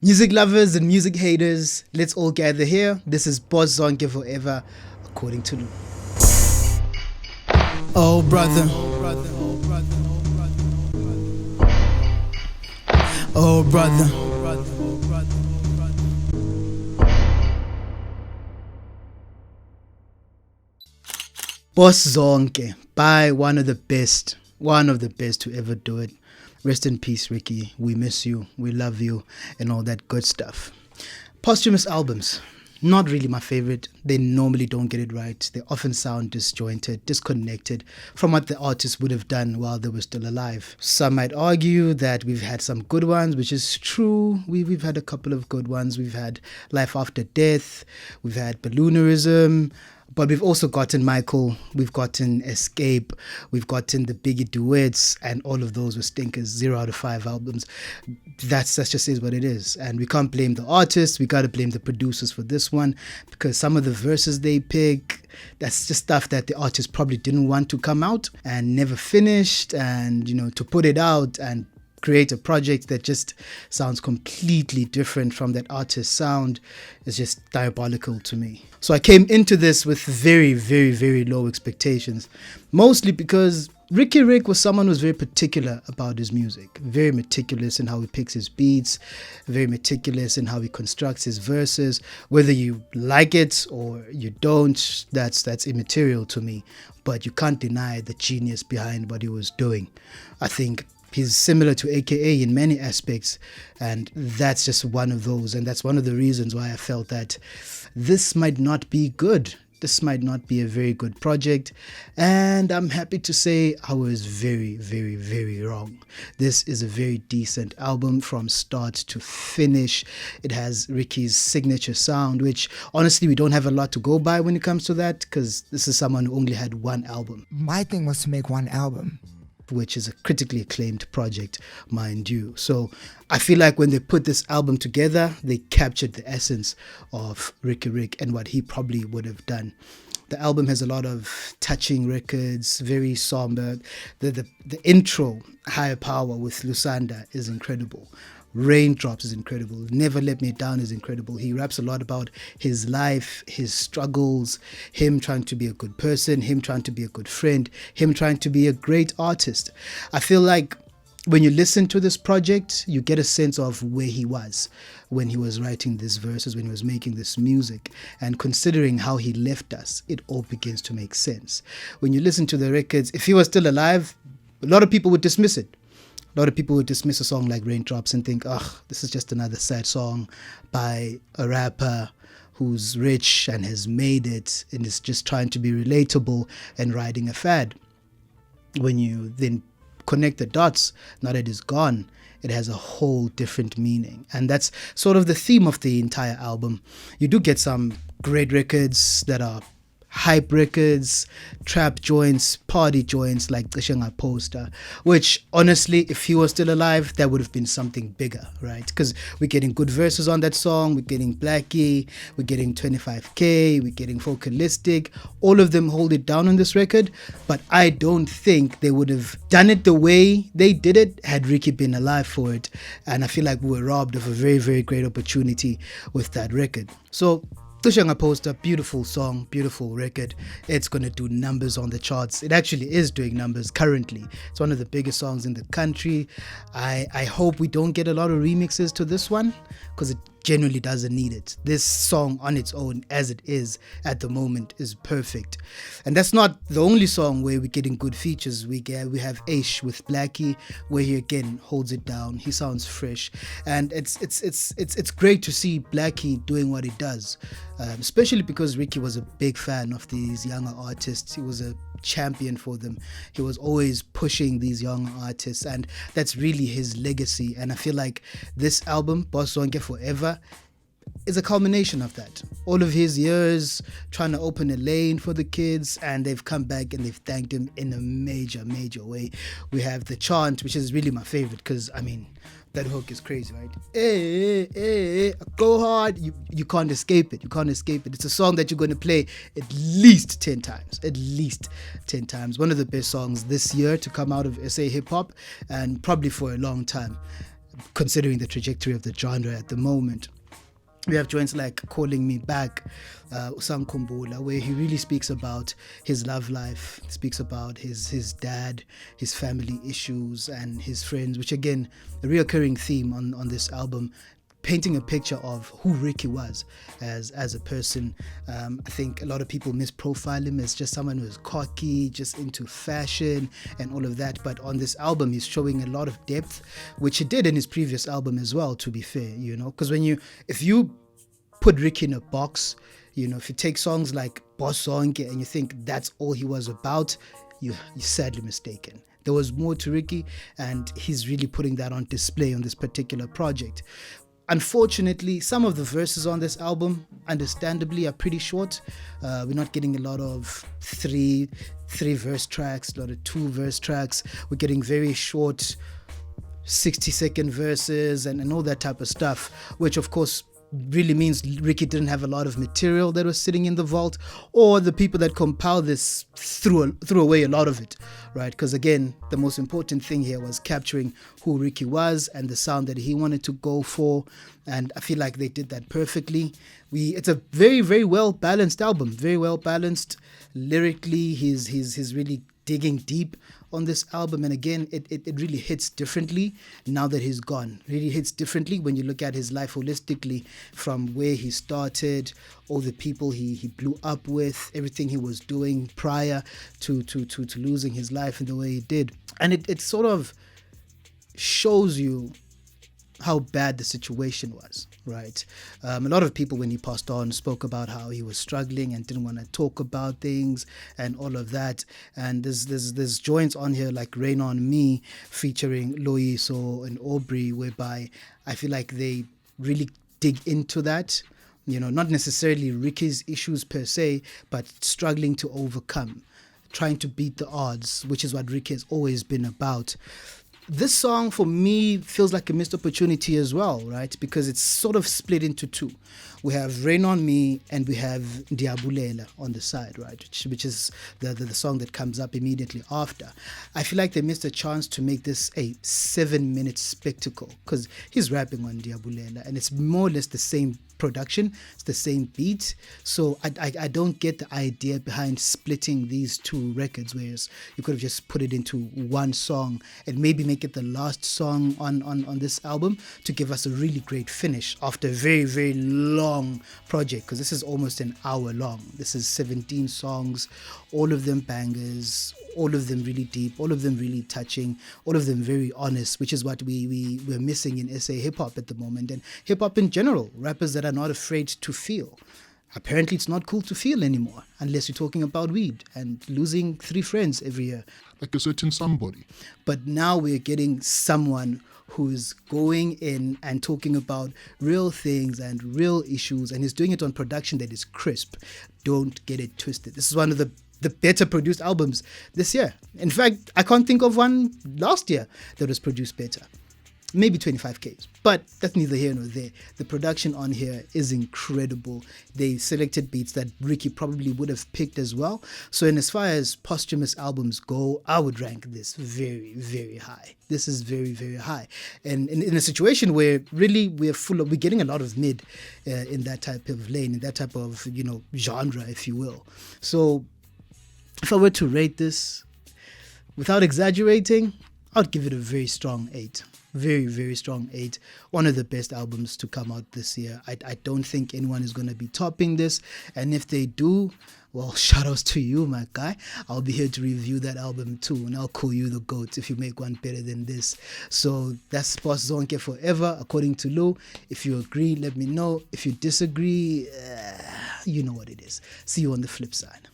Music lovers and music haters, let's all gather here. This is Zonke Forever, according to Loux. Oh brother, oh brother. Zonke by one of the best to ever do it. Rest in peace, Riky. We miss you, we love you, and all that good stuff. Posthumous albums, not really my favorite. They normally don't get it right. They often sound disjointed, disconnected from what the artist would have done while they were still alive. Some might argue that we've had some good ones, which is true. We've had a couple of good ones. We've had Life After Death, we've had Balloonerism, but we've also gotten Michael, we've gotten Escape, we've gotten the Biggie duets, and all of those were stinkers, 0 out of 5 albums. That just is what it is. And we can't blame the artists, we gotta blame the producers for this one, because some of the verses they pick, that's just stuff that the artist probably didn't want to come out and never finished, and to put it out and create a project that just sounds completely different from that artist's sound is just diabolical to me. So I came into this with very, very, very low expectations, mostly because Riky was someone who was very particular about his music, very meticulous in how he picks his beats, very meticulous in how he constructs his verses. Whether you like it or you don't, that's immaterial to me, but you can't deny the genius behind what he was doing. I think he's similar to AKA in many aspects, and that's just one of those, and that's one of the reasons why I felt that this might not be good. This might not be a very good project, and I'm happy to say I was very, very, very wrong. This is a very decent album from start to finish. It has Riky's signature sound, which honestly we don't have a lot to go by when it comes to that, because this is someone who only had one album. My thing was to make one album, which is a critically acclaimed project, mind you. So I feel like when they put this album together, they captured the essence of Riky and what he probably would have done. The album has a lot of touching records, very somber. The intro, Higher Power with Lusanda, is incredible. Raindrops is incredible. Never Let Me Down is incredible. He raps a lot about his life, his struggles, him trying to be a good person, him trying to be a good friend, him trying to be a great artist. I feel like when you listen to this project, you get a sense of where he was when he was writing these verses, when he was making this music. And considering how he left us, it all begins to make sense. When you listen to the records, if he was still alive, a lot of people would dismiss it. A lot of people would dismiss a song like Raindrops and think, this is just another sad song by a rapper who's rich and has made it and is just trying to be relatable and riding a fad. When you then connect the dots, now that it's gone, it has a whole different meaning. And that's sort of the theme of the entire album. You do get some great records that are hype records, trap joints, party joints like the Poster, which honestly, if he was still alive, that would have been something bigger, right? Because we're getting good verses on that song, we're getting Blackie, we're getting 25K, we're getting Vocalistic. All of them hold it down on this record, but I don't think they would have done it the way they did it had Riky been alive for it. And I feel like we were robbed of a very, very great opportunity with that record. So Poster, beautiful song, beautiful record. It's going to do numbers on the charts. It actually is doing numbers currently. It's one of the biggest songs in the country. I hope we don't get a lot of remixes to this one, because it genuinely doesn't need it. This song on its own, as it is at the moment, is perfect. And that's not the only song where we're getting good features. We have Aish with Blackie, where he again holds it down. He sounds fresh, and it's great to see Blackie doing what he does, especially because Riky was a big fan of these younger artists. He was a champion for them. He was always pushing these young artists, and that's really his legacy. And I feel like this album, Zonke Forever, is a culmination of that. All of his years trying to open a lane for the kids, and they've come back and they've thanked him in a major, major way. We have the chant, which is really my favorite, because that hook is crazy, right? Hey, go hard. You can't escape it. You can't escape it. It's a song that you're going to play at least 10 times. At least 10 times. One of the best songs this year to come out of SA hip hop, and probably for a long time. considering the trajectory of the genre at the moment. We have joints like Calling Me Back, Usamkhumbula, where he really speaks about his love life, speaks about his dad, his family issues, and his friends, which again, a reoccurring theme on this album, painting a picture of who Riky was as a person. I think a lot of people misprofile him as just someone who's cocky, just into fashion and all of that. But on this album, he's showing a lot of depth, which he did in his previous album as well, to be fair, because if you put Riky in a box, if you take songs like Boson and you think that's all he was about, you're sadly mistaken. There was more to Riky, and he's really putting that on display on this particular project. Unfortunately, some of the verses on this album, understandably, are pretty short. We're not getting a lot of three verse tracks, a lot of 2 verse tracks. We're getting very short 60-second verses and all that type of stuff, which of course really means Riky didn't have a lot of material that was sitting in the vault, or the people that compiled this threw away a lot of it, right? Because again, the most important thing here was capturing who Riky was and the sound that he wanted to go for, and I feel like they did that perfectly. It's a very, very well balanced album, very well balanced lyrically. He's really digging deep on this album, and again, it really hits differently now that he's gone. Really hits differently when you look at his life holistically, from where he started, all the people he blew up with, everything he was doing prior to losing his life in the way he did. And it sort of shows you how bad the situation was, right? A lot of people, when he passed on, spoke about how he was struggling and didn't want to talk about things and all of that. And there's joints on here like Rain on Me featuring Loux and Aubrey, whereby I feel like they really dig into that, not necessarily Riky's issues per se, but struggling to overcome, trying to beat the odds, which is what Riky has always been about. This song for me feels like a missed opportunity as well, right? Because it's sort of split into 2. We have Rain on Me and we have Ndiabulela on the side, right? Which is the song that comes up immediately after. I feel like they missed a chance to make this a 7-minute spectacle, because he's rapping on Ndiabulela and it's more or less the same production, it's the same beat. So I don't get the idea behind splitting these 2 records, whereas you could have just put it into one song and maybe make it the last song on this album to give us a really great finish after a very, very long project, because this is almost an hour long. This is 17 songs, all of them bangers, all of them really deep, all of them really touching, all of them very honest, which is what we're missing in SA hip-hop at the moment, and hip-hop in general. Rappers that are not afraid to feel. Apparently it's not cool to feel anymore, unless you're talking about weed and losing 3 friends every year. Like a certain somebody. But now we're getting someone who's going in and talking about real things and real issues, and he's doing it on production that is crisp. Don't get it twisted. This is one of the better produced albums this year. In fact, I can't think of one last year that was produced better. Maybe 25Ks, but that's neither here nor there. The production on here is incredible. They selected beats that Riky probably would have picked as well. So in as far as posthumous albums go, I would rank this very, very high. This is very, very high. And in a situation where really we're getting a lot of mid in that type of lane, in that type of, genre, if you will. So if I were to rate this, without exaggerating, I'd give it a very strong 8. Very, very strong 8. One of the best albums to come out this year. I don't think anyone is going to be topping this. And if they do, well, shout outs to you, my guy. I'll be here to review that album too. And I'll call you the GOAT if you make one better than this. So that's Zonke Forever, according to Loux. If you agree, let me know. If you disagree, you know what it is. See you on the flip side.